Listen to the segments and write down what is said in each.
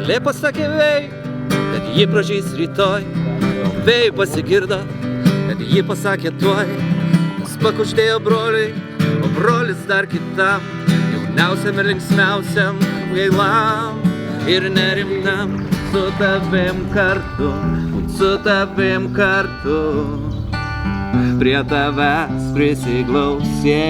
Lėlė pasakė vėjui, kad ji pražys rytoj. Vėjui pasigirdo, kad ji pasakė tuoj. Kas pakuždėjo broliui, o brolis dar kitam, jauniausiam ir linksmiausiam, gailam ir nerimtam. Su tavim kartu, su tavim kartu, prie tavęs prisiglausė.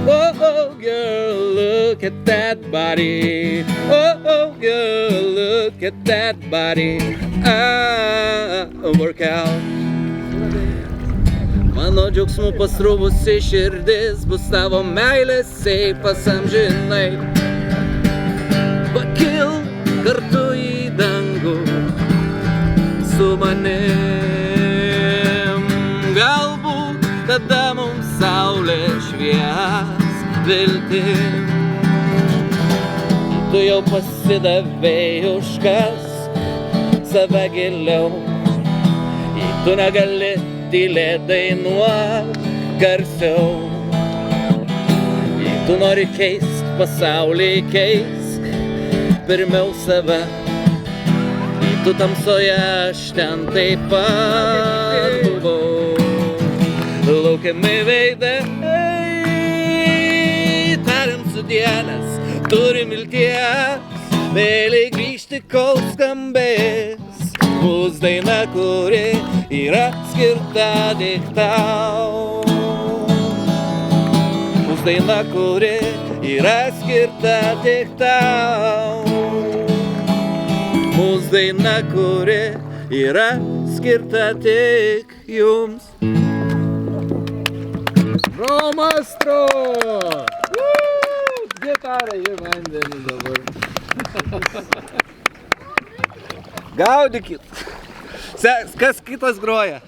Oh, girl, look at that body. Oh, girl, look at that body. Work out. Mano džiaugsmų pasrūvusi širdis bus tavo meilės seifas amžinai. Pakil kartu į dangų su manim. Galbūt tada mums saulė švies viltim. Tu jau pasidavei už kas save giliau. Jei tu negali tylėt dainuot garsiau. Jei tu nori keist pasaulį, keisk pirmiau save. Jei tu tamsoje, aš ten taip pat buvau. Laukiami veidai, tariam sudienas, turim vilties, vėliai grįžti, kol skambės mūsų daina, kuri yra skirta tik tau. Mūsų daina, kuri yra skirta tik tau. Mūsų daina, kuri yra skirta tik jums. Romastro! Gitarą į vandenį dabar. Gaudykit. Kas kitas groja?